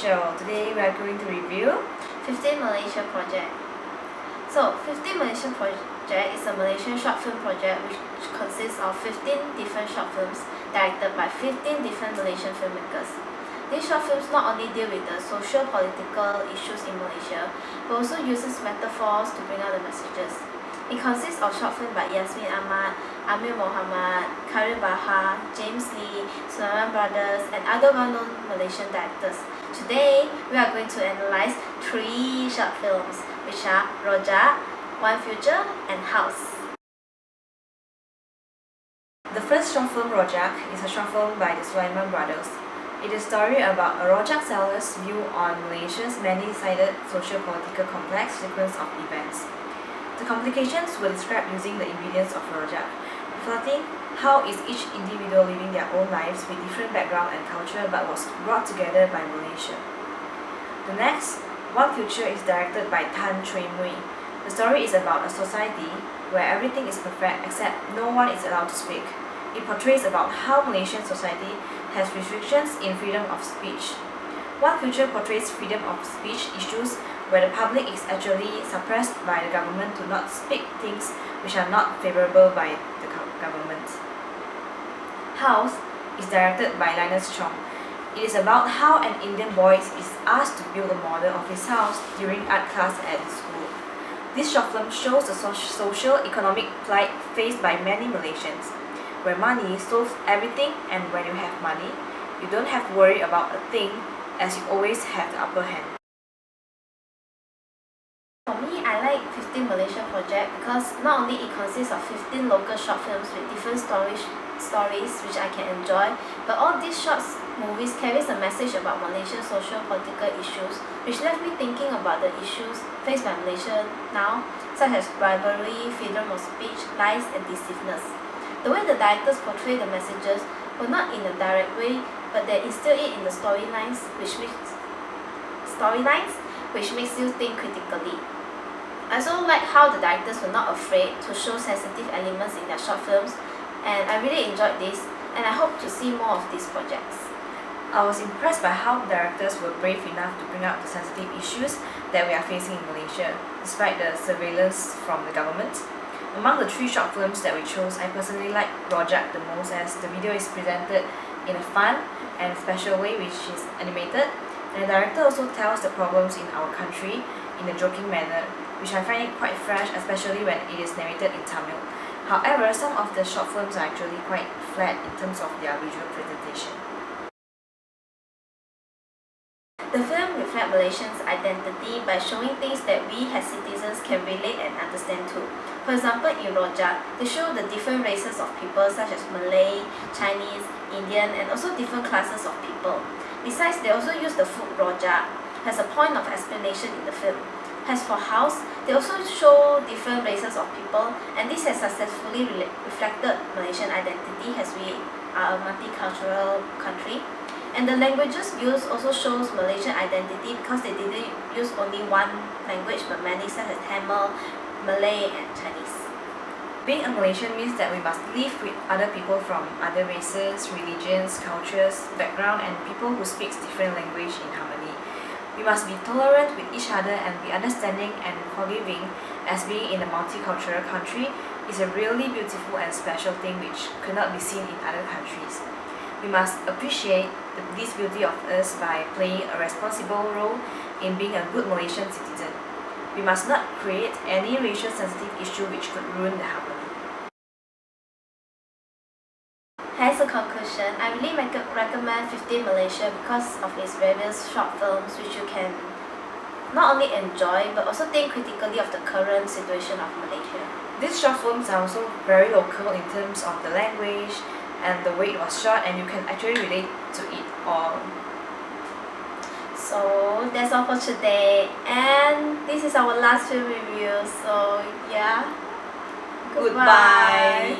show. Today we are going to review 15 Malaysia Project. So, 15 Malaysia Project is a Malaysian short film project which consists of 15 different short films directed by 15 different Malaysian filmmakers. These short films not only deal with the socio-political issues in Malaysia, but also uses metaphors to bring out the messages. It consists of short films by Yasmin Ahmad, Amir Mohamad, Karim Bahar, James Lee, Sulaiman Brothers, and other well-known Malaysian directors. Today, we are going to analyze 3 short films, which are Rojak, One Future, and House. The first short film, Rojak, is a short film by the Sulaiman Brothers. It is a story about a rojak seller's view on Malaysia's many-sided socio-political complex sequence of events. The complications were described using the ingredients of rojak, reflecting how is each individual living their own lives with different background and culture but was brought together by Malaysia. The next, One Future, is directed by Tan Chui Mui. The story is about a society where everything is perfect except no one is allowed to speak. It portrays about how Malaysian society has restrictions in freedom of speech. One Future portrays freedom of speech issues where the public is actually suppressed by the government to not speak things which are not favorable by the government. House is directed by Linus Chong. It is about how an Indian boy is asked to build a model of his house during art class at his school. This short film shows the social-economic plight faced by many Malaysians, where money solves everything, and when you have money, you don't have to worry about a thing as you always have the upper hand. For me, I like 15 Malaysia Project because not only it consists of 15 local short films with different stories which I can enjoy, but all these short movies carries a message about Malaysian social-political issues, which left me thinking about the issues faced by Malaysia now, such as bribery, freedom of speech, lies, and deceiveness. The way the directors portray the messages were not in a direct way, but they instill it in the storylines, which makes you think critically. I also like how the directors were not afraid to show sensitive elements in their short films, and I really enjoyed this, and I hope to see more of these projects. I was impressed by how directors were brave enough to bring out the sensitive issues that we are facing in Malaysia, despite the surveillance from the government. Among the 3 short films that we chose, I personally like Rojak the most as the video is presented in a fun and special way which is animated, and the director also tells the problems in our country in a joking manner, which I find it quite fresh, especially when it is narrated in Tamil. However, some of the short films are actually quite flat in terms of their visual presentation. The film reflects Malaysians' identity by showing things that we as citizens can relate and understand too. For example, in Rojak, they show the different races of people such as Malay, Chinese, Indian, and also different classes of people. Besides, they also use the food Rojak as a point of explanation in the film. As for House, they also show different races of people, and this has successfully reflected Malaysian identity as we are a multicultural country. And the languages used also shows Malaysian identity because they didn't use only one language but many such as Tamil, Malay, and Chinese. Being a Malaysian means that we must live with other people from other races, religions, cultures, background, and people who speak different language in harmony. We must be tolerant with each other and be understanding and forgiving, as being in a multicultural country is a really beautiful and special thing which could not be seen in other countries. We must appreciate this beauty of us by playing a responsible role in being a good Malaysian citizen. We must not create any racial sensitive issue which could ruin the harmony. As a conclusion, I really recommend 15 Malaysia because of its various short films which you can not only enjoy but also think critically of the current situation of Malaysia. These short films are also very local in terms of the language and the way it was shot, and you can actually relate to it all. So that's all for today, and this is our last film review, so yeah, Goodbye.